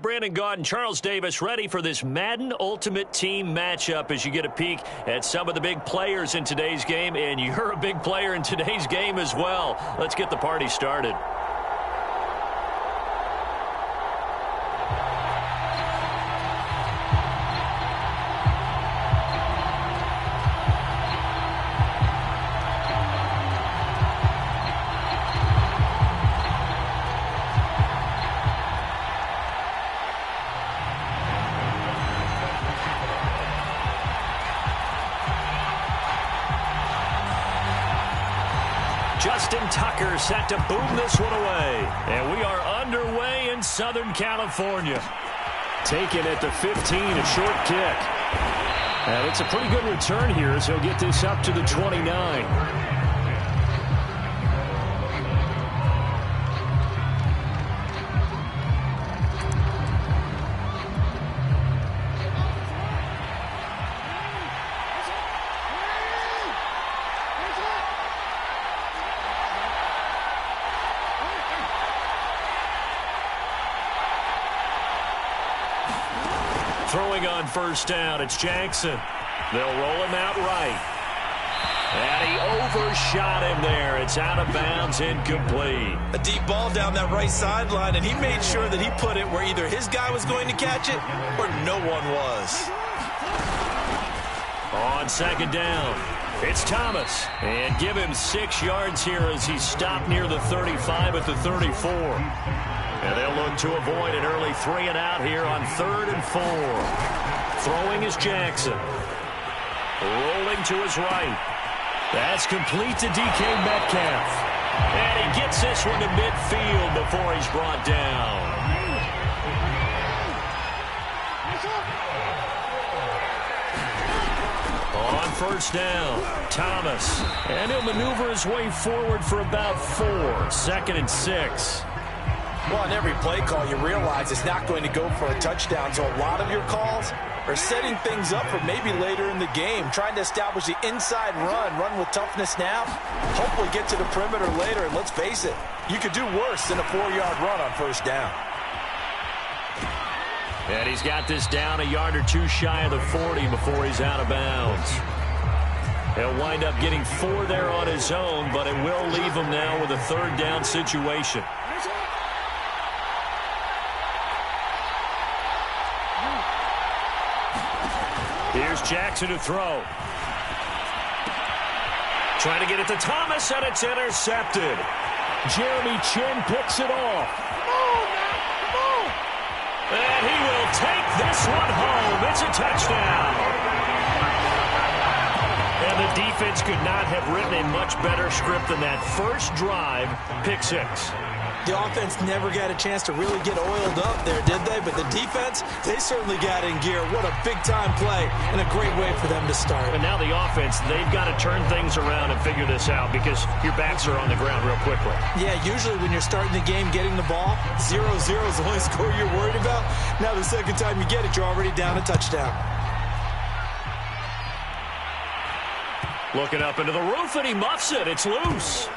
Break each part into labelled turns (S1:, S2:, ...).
S1: Brandon Gaud and Charles Davis ready for this Madden Ultimate Team matchup as you get a peek at some of the big players in today's game, and you're a big player in today's game as well. Let's get the party started. Justin Tucker set to boom this one away. And we are underway in Southern California.
S2: Taken at the 15, a short kick. And it's a pretty good return here as he'll get this up to the 29.
S1: Throwing on first down, it's Jackson. They'll roll him out right. And he overshot him there. It's out of bounds, incomplete.
S3: A deep ball down that right sideline, and he made sure that he put it where either his guy was going to catch it or no one was.
S1: On second down, it's Thomas. And give him 6 yards here as he stopped near the 35 at the 34. And they'll look to avoid an early 3-and-out here on 3rd and 4. Throwing is Jackson. Rolling to his right. That's complete to DK Metcalf. And he gets this one to midfield before he's brought down. On first down, Thomas. And he'll maneuver his way forward for about 4. 2nd and 6.
S3: Well, on every play call, you realize it's not going to go for a touchdown. So a lot of your calls are setting things up for maybe later in the game, trying to establish the inside run with toughness now, hopefully get to the perimeter later. And let's face it, you could do worse than a 4-yard run on first down.
S1: And he's got this down a yard or 2 shy of the 40 before he's out of bounds. He'll wind up getting 4 there on his own, but it will leave him now with a 3rd down situation. Here's Jackson to throw. Trying to get it to Thomas, and it's intercepted. Jeremy Chin picks it off. And he will take this one home. It's a touchdown. And the defense could not have written a much better script than that first drive, pick 6.
S3: The offense never got a chance to really get oiled up there, did they? But the defense, they certainly got in gear. What a big-time play and a great way for them to start.
S1: And now the offense, they've got to turn things around and figure this out because your backs are on the ground real quickly.
S3: Yeah, usually when you're starting the game getting the ball, 0-0 is the only score you're worried about. Now the second time you get it, you're already down a touchdown.
S1: Looking up into the roof, and he muffs it. It's loose.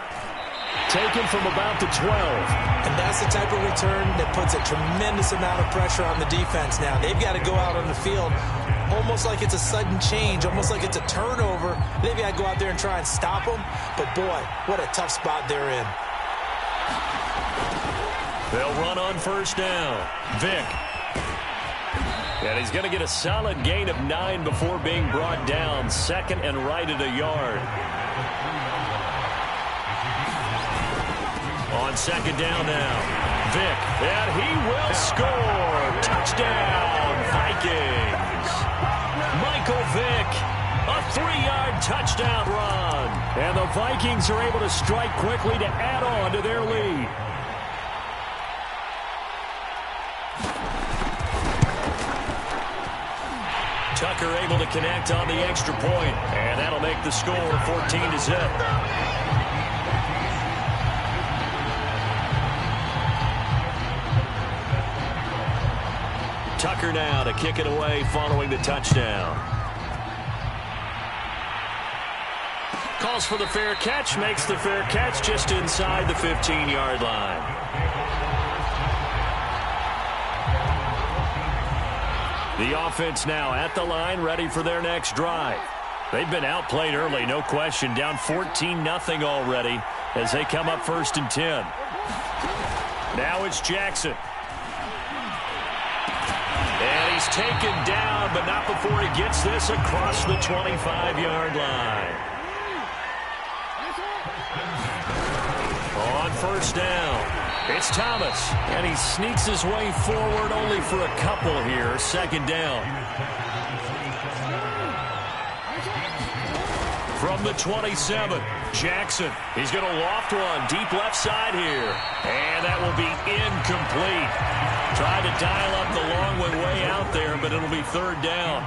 S2: Taken from about the 12.
S3: And that's the type of return that puts a tremendous amount of pressure on the defense now. They've got to go out on the field almost like it's a sudden change, almost like it's a turnover. They've got to go out there and try and stop them. But, boy, what a tough spot they're in.
S1: They'll run on first down. Vick. And he's going to get a solid gain of 9 before being brought down. 2nd and right at a yard. On second down now, Vick, and he will score. Touchdown, Vikings. Michael Vick, a 3-yard touchdown run. And the Vikings are able to strike quickly to add on to their lead. Tucker able to connect on the extra point, and that'll make the score 14-0. Tucker now to kick it away following the touchdown. Calls for the fair catch, makes the fair catch just inside the 15-yard line. The offense now at the line, ready for their next drive. They've been outplayed early, no question. Down 14-0 already as they come up 1st and 10. Now it's Jackson. And he's taken down, but not before he gets this across the 25-yard line. On 1st down, it's Thomas. And he sneaks his way forward only for a couple here. 2nd down. From the 27, Jackson. He's going to loft one deep left side here. And that will be incomplete. Tried to dial up the long one way out there, but it'll be 3rd down.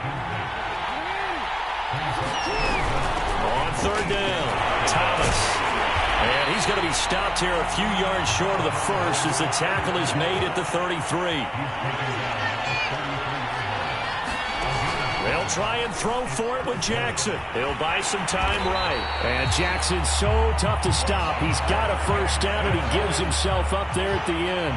S1: On 3rd down, Thomas. And he's going to be stopped here a few yards short of the first as the tackle is made at the 33. They'll try and throw for it with Jackson. He'll buy some time right.
S2: And Jackson's so tough to stop. He's got a 1st down, and he gives himself up there at the end.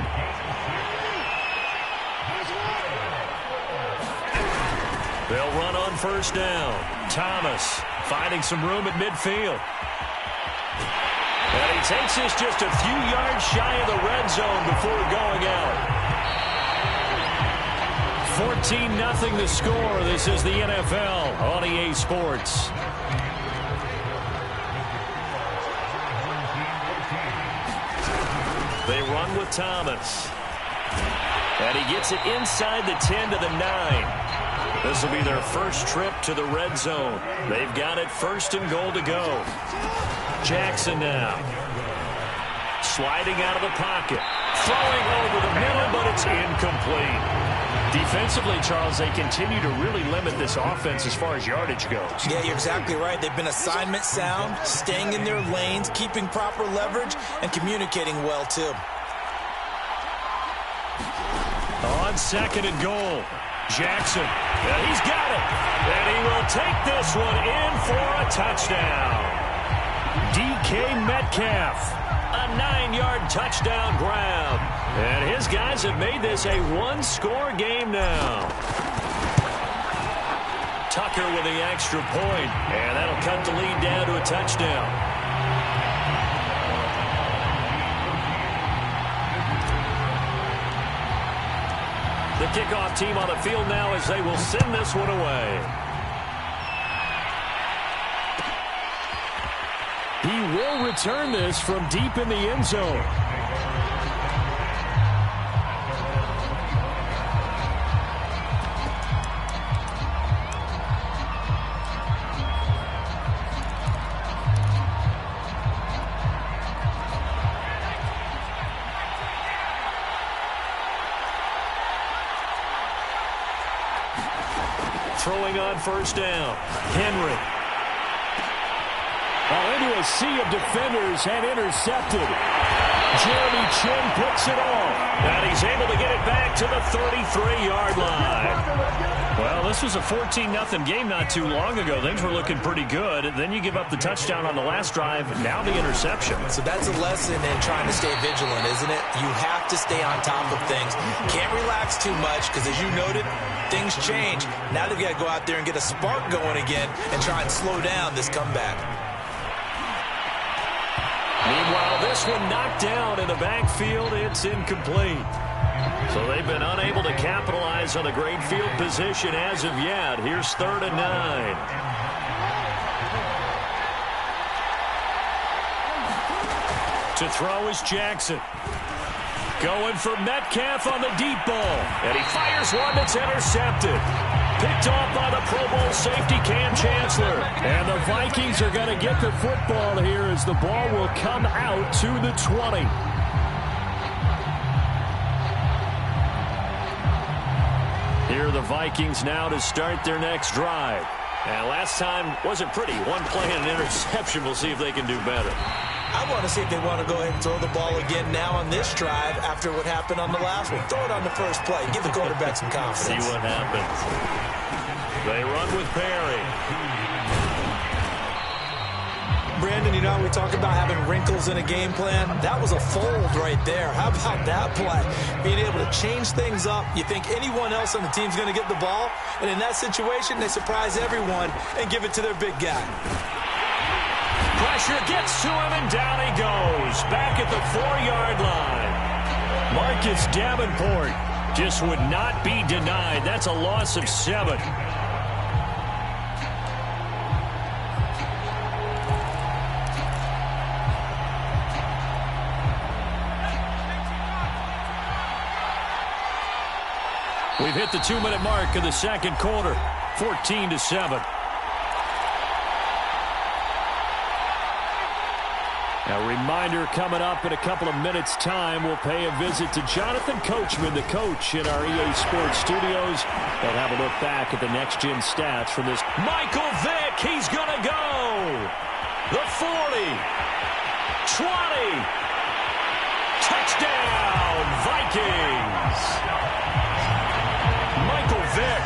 S1: They'll run on 1st down. Thomas finding some room at midfield. And he takes this just a few yards shy of the red zone before going out. 14-0 the score. This is the NFL on EA Sports. They run with Thomas. And he gets it inside the 10 to the 9. This will be their first trip to the red zone. They've got it 1st and goal to go. Jackson now. Sliding out of the pocket. Throwing over the middle, but it's incomplete. Defensively, Charles, they continue to really limit this offense as far as yardage goes.
S3: Yeah, you're exactly right. They've been assignment sound, staying in their lanes, keeping proper leverage, and communicating well, too.
S1: On 2nd and goal, Jackson. And he's got it. And he will take this one in for a touchdown. DK Metcalf. A 9-yard touchdown grab. And his guys have made this a one-score game now. Tucker with the extra point, and that'll cut the lead down to a touchdown. The kickoff team on the field now as they will send this one away.
S2: He will return this from deep in the end zone.
S1: Throwing on 1st down, Henry.
S2: Into a sea of defenders and intercepted. Jeremy Chin puts it off.
S1: And he's able to get it back to the 33-yard line. Well, this was a 14-0 game not too long ago. Things were looking pretty good. Then you give up the touchdown on the last drive. Now the interception.
S3: So that's a lesson in trying to stay vigilant, isn't it? You have to stay on top of things. Can't relax too much because, as you noted, things change. Now they've got to go out there and get a spark going again and try and slow down this comeback.
S1: Meanwhile, this one knocked down in the backfield. It's incomplete. So they've been unable to capitalize on the great field position as of yet. Here's 3rd and 9. To throw is Jackson. Going for Metcalf on the deep ball. And he fires one that's intercepted. Picked off by the Pro Bowl safety Cam Chancellor.
S2: And the Vikings are going to get the football here as the ball will come out to the 20.
S1: Here are the Vikings now to start their next drive. And last time wasn't pretty. One play and an interception. We'll see if they can do better.
S3: I want to see if they want to go ahead and throw the ball again now on this drive after what happened on the last one. Throw it on the first play. Give the quarterback some confidence.
S1: See what happens. They run with Perry.
S3: Brandon, you know how we talk about having wrinkles in a game plan? That was a fold right there. How about that play? Being able to change things up. You think anyone else on the team's going to get the ball, and in that situation, they surprise everyone and give it to their big guy.
S1: Pressure gets to him, and down he goes. Back at the 4-yard line. Marcus Davenport just would not be denied. That's a loss of 7. We've hit the 2-minute mark of the second quarter, 14-7. A reminder coming up in a couple of minutes' time. We'll pay a visit to Jonathan Coachman, the coach in our EA Sports studios, and have a look back at the next-gen stats from this. Michael Vick, he's going to go. The 40, 20, touchdown, Vikings. Michael Vick,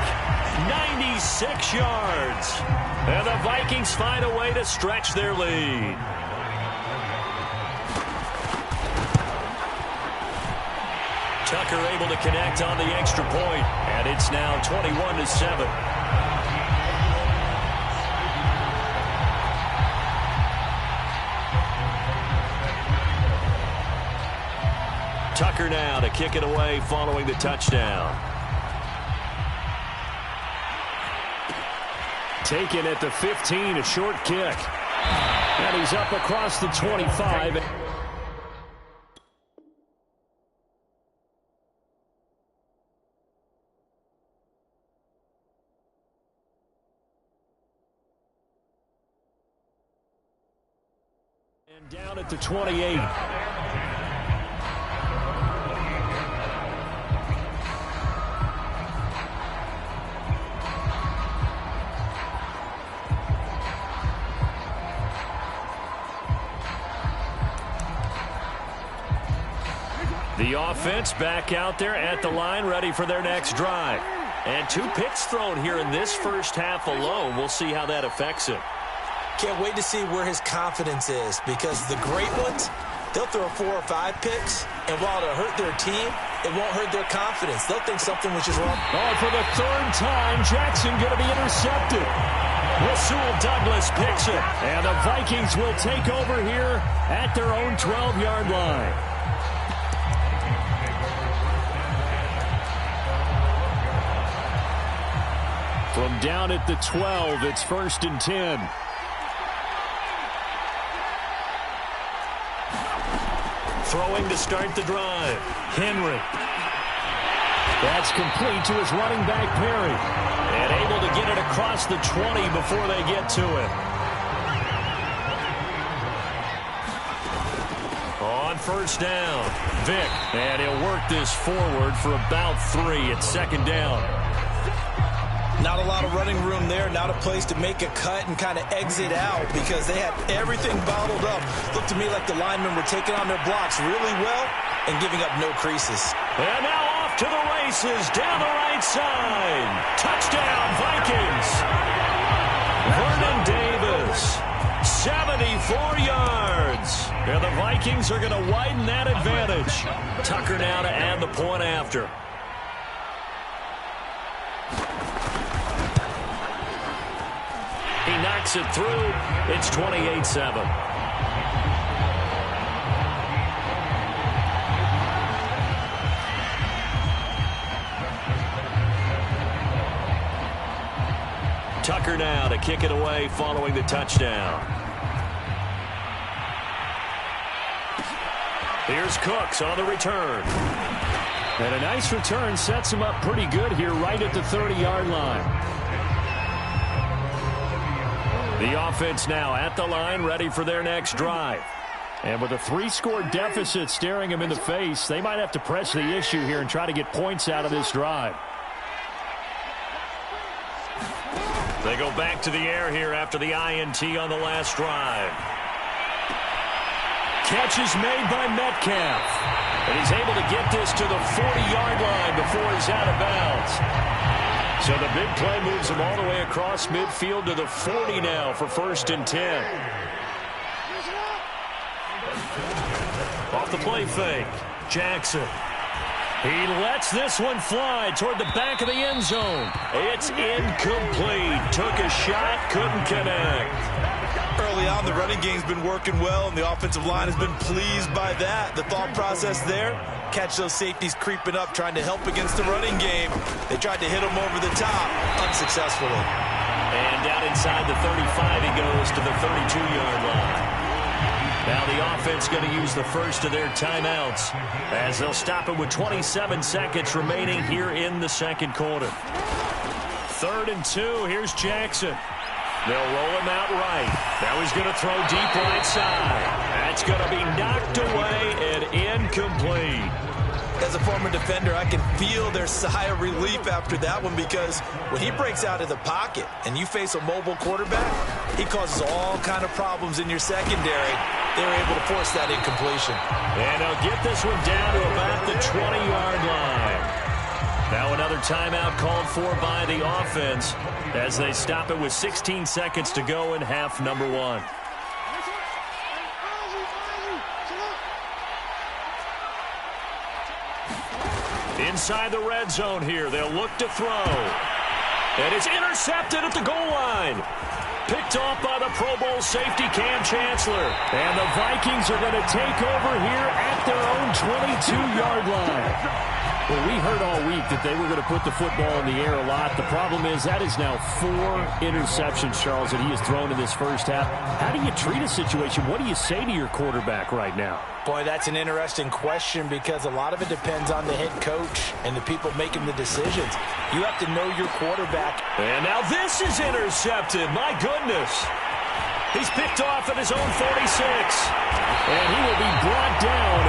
S1: 96 yards. And the Vikings find a way to stretch their lead. Tucker able to connect on the extra point, and it's now 21-7. Tucker now to kick it away following the touchdown.
S2: Taken at the 15, a short kick. And he's up across the 25. And down at the 28. The offense back out there at the line, ready for their next drive. And 2 picks thrown here in this first half alone. We'll see how that affects him.
S3: Can't wait to see where his confidence is, because the great ones, they'll throw 4 or 5 picks, and while it'll hurt their team, it won't hurt their confidence. They'll think something was just wrong.
S2: Oh, for the 3rd time, Jackson going to be intercepted. Rasul Douglas picks it, and the Vikings will take over here at their own 12-yard line. From down at the 12, it's 1st and 10.
S1: Throwing to start the drive.
S2: Henry. That's complete to his running back, Perry.
S1: And able to get it across the 20 before they get to it. On first down, Vick. And he'll work this forward for about 3 at 2nd down.
S3: Not a lot of running room there, not a place to make a cut and kind of exit out, because they had everything bottled up. Looked to me like the linemen were taking on their blocks really well and giving up no creases.
S1: And now off to the races down the right side. Touchdown, Vikings. Vernon Davis, 74 yards. And the Vikings are going to widen that advantage. Tucker now to add the point after. He knocks it through. It's 28-7. Tucker now to kick it away following the touchdown. Here's Cooks on the return.
S2: And a nice return sets him up pretty good here right at the 30-yard line. The offense now at the line, ready for their next drive. And with a 3-score deficit staring him in the face, they might have to press the issue here and try to get points out of this drive.
S1: They go back to the air here after the INT on the last drive. Catch is made by Metcalf. And he's able to get this to the 40-yard line before he's out of bounds. So the big play moves him all the way across midfield to the 40 now for 1st and 10.
S2: the play fake. Jackson. He lets this one fly toward the back of the end zone. It's incomplete. Took a shot, couldn't connect.
S3: Early on, the running game's been working well, and the offensive line has been pleased by that. The thought process there, catch those safeties creeping up, trying to help against the running game. They tried to hit him over the top, unsuccessfully.
S2: And down inside the 35, he goes to the 32-yard line. Now the offense going to use the first of their timeouts as they'll stop it with 27 seconds remaining here in the second quarter. 3rd and 2. Here's Jackson. They'll roll him out right. Now he's going to throw deep right side. That's going to be knocked away and incomplete.
S3: As a former defender, I can feel their sigh of relief after that one, because when he breaks out of the pocket and you face a mobile quarterback, he causes all kind of problems in your secondary. They were able to force that incompletion.
S2: And they'll get this one down to about the 20-yard line. Now another timeout called for by the offense as they stop it with 16 seconds to go in half number 1. Inside the red zone here, they'll look to throw. And it's intercepted at the goal line. Picked off by the Pro Bowl safety Cam Chancellor. And the Vikings are going to take over here at their own 22-yard line. Well, we heard all week that they were going to put the football in the air a lot. The problem is that is now 4 interceptions, Charles, that he has thrown in this first half. How do you treat a situation? What do you say to your quarterback right now?
S3: Boy, that's an interesting question, because a lot of it depends on the head coach and the people making the decisions. You have to know your quarterback.
S2: And now this is intercepted. My goodness. He's picked off at his own 46. And he will be brought down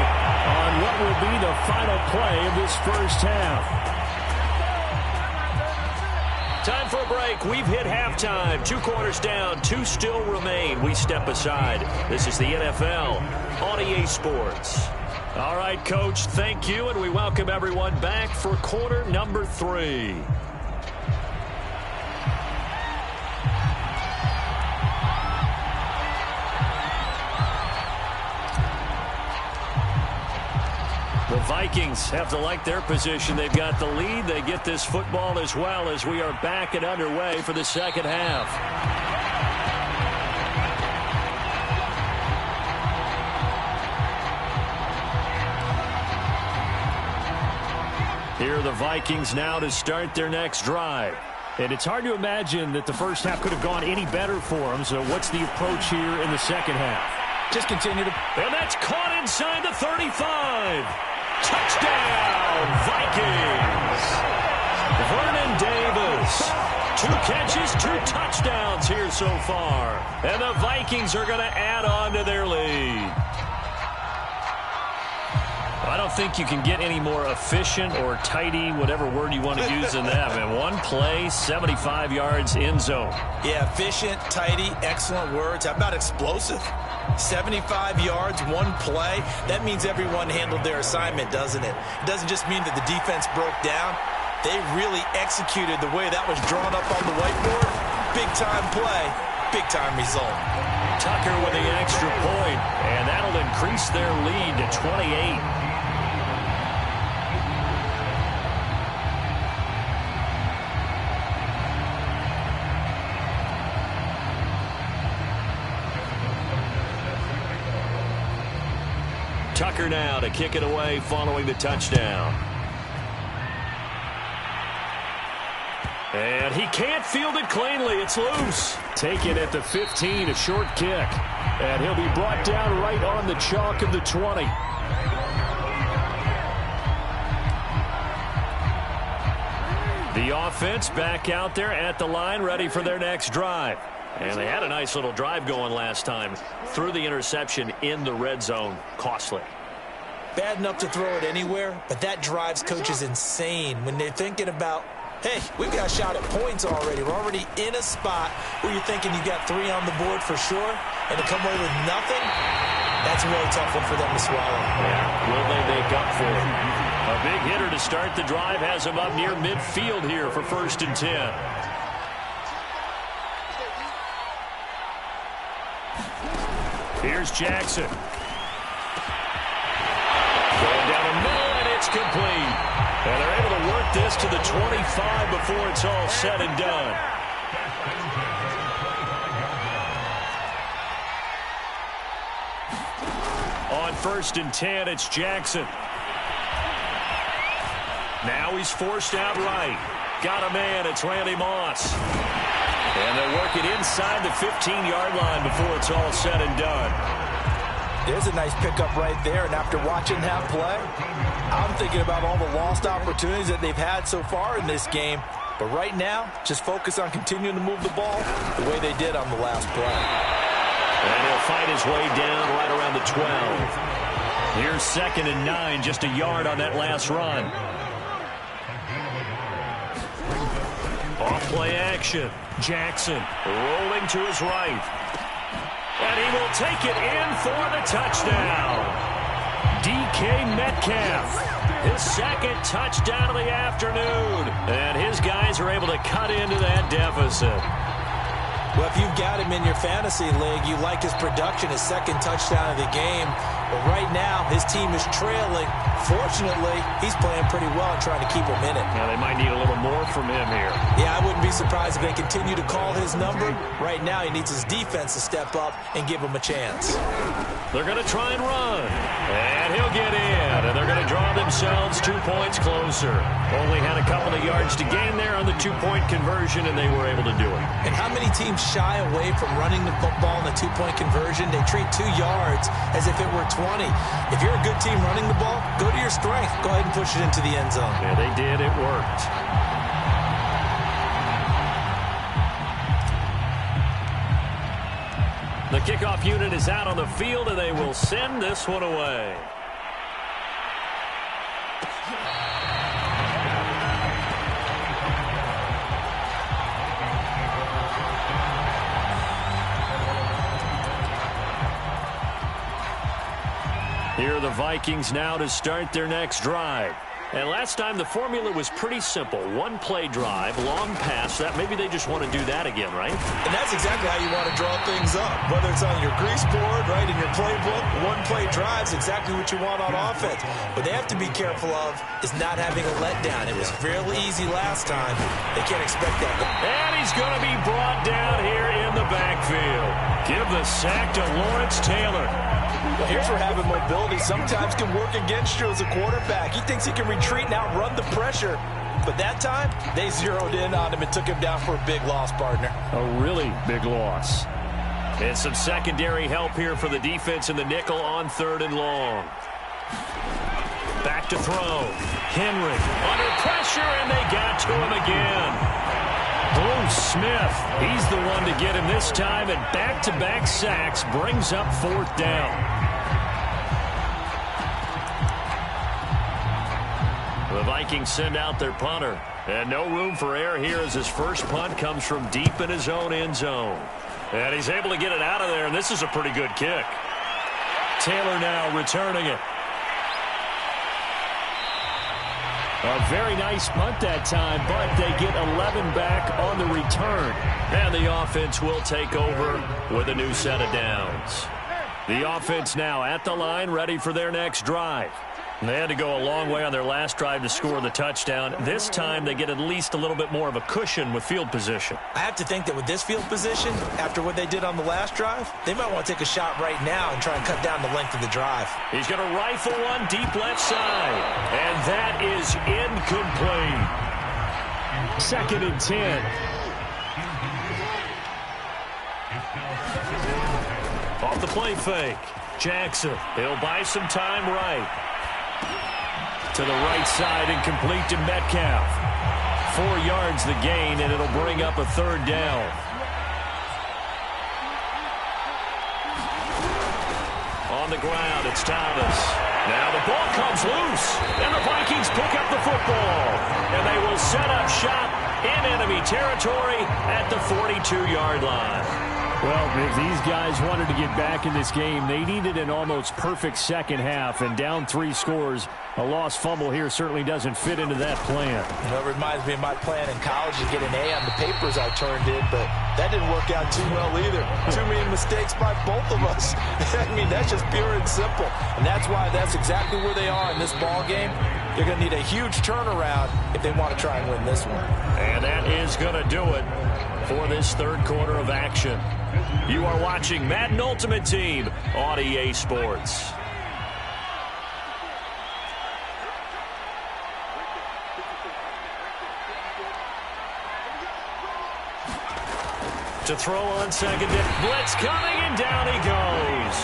S2: on what will be the final play of this first half. Time for a break. We've hit halftime. 2 quarters down. 2 still remain. We step aside. This is the NFL on EA Sports. All right, Coach, thank you, and we welcome everyone back for quarter number 3. The Vikings have to like their position. They've got the lead. They get this football as well as we are back and underway for the second half. Here are the Vikings now to start their next drive. And it's hard to imagine that the first half could have gone any better for them. So what's the approach here in the second half?
S3: Just continue to...
S2: And that's caught inside the 35. Touchdown, Vikings! Vernon Davis. 2 catches, 2 touchdowns here so far. And the Vikings are going to add on to their lead. I don't think you can get any more efficient or tidy, whatever word you want to use in that. Man, 1 play, 75 yards in zone.
S3: Yeah, efficient, tidy, excellent words. How about explosive? 75 yards, 1 play. That means everyone handled their assignment, doesn't it? It doesn't just mean that the defense broke down. They really executed the way that was drawn up on the whiteboard. Big-time play, big-time result.
S2: Tucker with the extra point, and that'll increase their lead to 28. Tucker now to kick it away following the touchdown. And he can't field it cleanly. It's loose. Taken at the 15, a short kick. And he'll be brought down right on the chalk of the 20. The offense back out there at the line, ready for their next drive. And they had a nice little drive going last time. Threw the interception in the red zone. Costly.
S3: Bad enough to throw it anywhere, but that drives coaches insane when they're thinking about, hey, we've got a shot at points already. We're already in a spot where you're thinking you got 3 on the board for sure, and to come away with nothing, that's a really tough one for them to swallow.
S2: Yeah, will they make up for it? A big hitter to start the drive has him up near midfield here for 1st and 10. Here's Jackson. It's complete. And they're able to work this to the 25 before it's all said and done. On 1st and 10, it's Jackson. Now he's forced out right. Got a man, it's Randy Moss. And they'll work it inside the 15-yard line before it's all said and done.
S3: There's a nice pickup right there, and after watching that play, I'm thinking about all the lost opportunities that they've had so far in this game. But right now, just focus on continuing to move the ball the way they did on the last play.
S2: And he'll fight his way down right around the 12. Here's 2nd and 9, just a yard on that last run. Off play action. Jackson rolling to his right. And he will take it in for the touchdown. DK Metcalf, his 2nd touchdown of the afternoon. And his guys are able to cut into that deficit.
S3: Well, if you've got him in your fantasy league, you like his production, his 2nd touchdown of the game. But right now, his team is trailing. Fortunately, he's playing pretty well and trying to keep him in it.
S2: Now, they might need a little more from him here.
S3: Yeah, I wouldn't be surprised if they continue to call his number. Right now, he needs his defense to step up and give him a chance.
S2: They're going to try and run. And he'll get in. And they're going to draw themselves 2 points closer. Only had a couple of yards to gain there on the 2-point conversion, and they were able to do it.
S3: And how many teams shy away from running the football in the 2-point conversion? They treat 2 yards as if it were 20. If you're a good team running the ball, go to your strength. Go ahead and push it into the end zone.
S2: Yeah, they did. It worked. The kickoff unit is out on the field, and they will send this one away. Here are the Vikings now to start their next drive. And last time the formula was pretty simple. 1-play drive, long pass. That maybe they just want to do that again, right?
S3: And that's exactly how you want to draw things up. Whether it's on your grease board, right, in your playbook, 1-play drive is exactly what you want on offense. What they have to be careful of is not having a letdown. It was fairly easy last time. They can't expect that.
S2: And he's going to be brought down here in the backfield. Give the sack to Lawrence Taylor.
S3: Well, here's where having mobility sometimes can work against you as a quarterback. He thinks he can retreat and outrun the pressure. But that time, they zeroed in on him and took him down for a big loss, partner.
S2: A really big loss. And some secondary help here for the defense in the nickel on 3rd and long. Back to throw. Henry under pressure, and they got to him again. Bruce Smith, he's the one to get him this time, and back-to-back sacks brings up 4th down. The Vikings send out their punter, and no room for error here as his first punt comes from deep in his own end zone. And he's able to get it out of there, and this is a pretty good kick. Taylor now returning it. A very nice punt that time, but they get 11 back on the return. And the offense will take over with a new set of downs. The offense now at the line, ready for their next drive. They had to go a long way on their last drive to score the touchdown. This time, they get at least a little bit more of a cushion with field position.
S3: I have to think that with this field position, after what they did on the last drive, they might want to take a shot right now and try and cut down the length of the drive.
S2: He's going to rifle one deep left side, and that is incomplete. 2nd and 10. Off the play fake. Jackson, he'll buy some time right. To the right side and complete to Metcalf. 4 yards the gain, and it'll bring up a 3rd down. On the ground, it's Thomas. Now the ball comes loose, and the Vikings pick up the football. And they will set up shop in enemy territory at the 42-yard line.
S4: Well, if these guys wanted to get back in this game, they needed an almost perfect second half, and down 3 scores. A lost fumble here certainly doesn't fit into that plan.
S3: Well, it reminds me of my plan in college to get an A on the papers I turned in, but that didn't work out too well either. Too many mistakes by both of us. I mean, that's just pure and simple. And that's why that's exactly where they are in this ball game. You're going to need a huge turnaround if they want to try and win this one.
S1: And that is going to do it for this third quarter of action. You are watching Madden Ultimate Team on EA Sports. To throw on second. Blitz coming, and down he goes.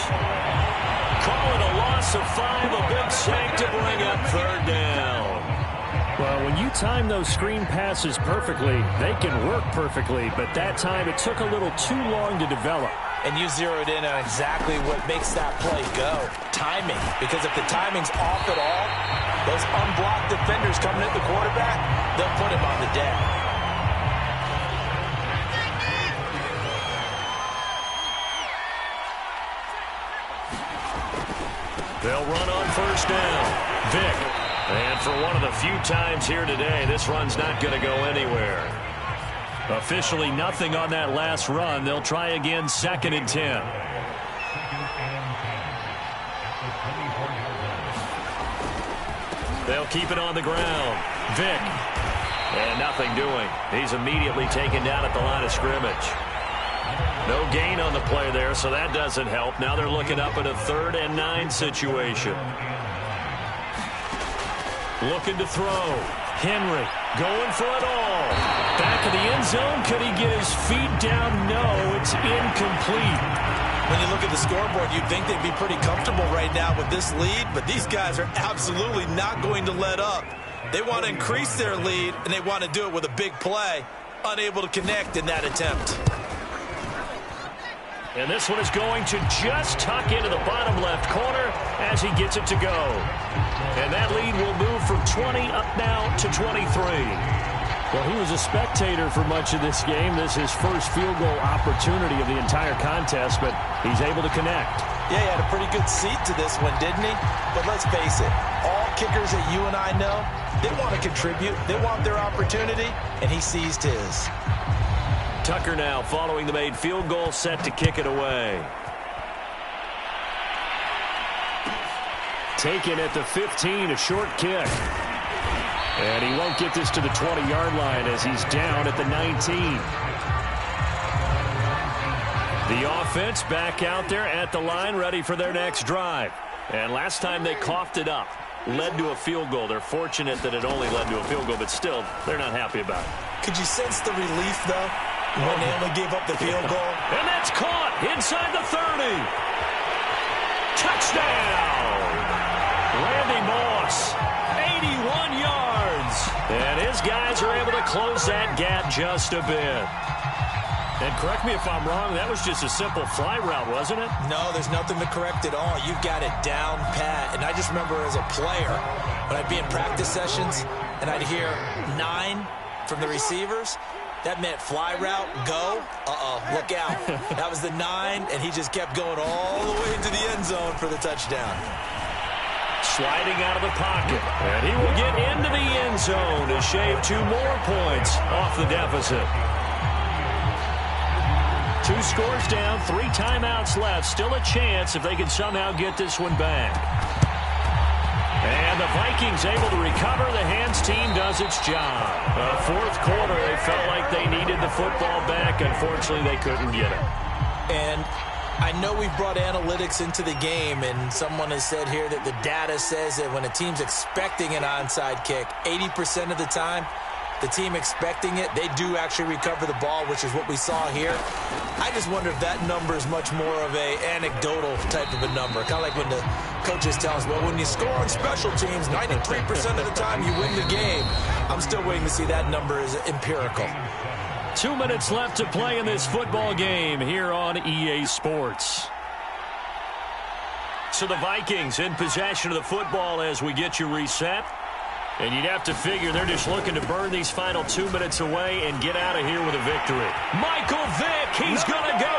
S1: Call it a loss of 5, a big sack to bring up third down.
S4: Well, when you time those screen passes perfectly, they can work perfectly, but that time it took a little too long to develop.
S3: And you zeroed in on exactly what makes that play go. Timing. Because if the timing's off at all, those unblocked defenders coming at the quarterback, they'll put him on the deck.
S1: They'll run on first down. Vick. And for one of the few times here today, this run's not going to go anywhere. Officially nothing on that last run. They'll try again, 2nd and 10. They'll keep it on the ground. Vick. And nothing doing. He's immediately taken down at the line of scrimmage. No gain on the play there, so that doesn't help. Now they're looking up at a 3rd and 9 situation. Looking to throw. Henry going for it all. Back of the end zone. Could he get his feet down? No, it's incomplete.
S3: When you look at the scoreboard, you'd think they'd be pretty comfortable right now with this lead, but these guys are absolutely not going to let up. They want to increase their lead, and they want to do it with a big play. Unable to connect in that attempt.
S1: And this one is going to just tuck into the bottom left corner as he gets it to go. And that lead will move from 20 up now to 23.
S4: Well, he was a spectator for much of this game. This is his first field goal opportunity of the entire contest, but he's able to connect.
S3: Yeah, he had a pretty good seat to this one, didn't he? But let's face it, all kickers that you and I know, they want to contribute. They want their opportunity, and he seized his.
S1: Tucker now following the made field goal, set to kick it away.
S4: Taken at the 15, a short kick. And he won't get this to the 20-yard line as he's down at the 19. The offense back out there at the line, ready for their next drive. And last time they coughed it up, led to a field goal. They're fortunate that it only led to a field goal, but still, they're not happy about it.
S3: Could you sense the relief, though, when they only gave up the field goal?
S1: And that's caught inside the 30. Touchdown! Randy Moss, 81 yards. And his guys are able to close that gap just a bit. And correct me if I'm wrong, that was just a simple fly route, wasn't it?
S3: No, there's nothing to correct at all. You've got it down pat. And I just remember as a player, when I'd be in practice sessions, and I'd hear 9 from the receivers, that meant fly route, go, look out. That was the 9, and he just kept going all the way into the end zone for the touchdown.
S1: Sliding out of the pocket, and he will get into the end zone to shave 2 more points off the deficit. 2 scores down, 3 timeouts left. Still a chance if they can somehow get this one back. And the Vikings able to recover. The hands team does its job. Fourth quarter, they felt like they needed the football back. Unfortunately, they couldn't get it.
S3: And I know we've brought analytics into the game, and someone has said here that the data says that when a team's expecting an onside kick, 80% of the time, the team expecting it, they do actually recover the ball, which is what we saw here. I just wonder if that number is much more of a anecdotal type of a number. Kind of like when the coaches tell us, well, when you score on special teams, 93% of the time you win the game. I'm still waiting to see that number is empirical.
S1: 2 minutes left to play in this football game here on EA Sports. So the Vikings in possession of the football as we get you reset. And you'd have to figure they're just looking to burn these final 2 minutes away and get out of here with a victory. Michael Vick, he's going to go.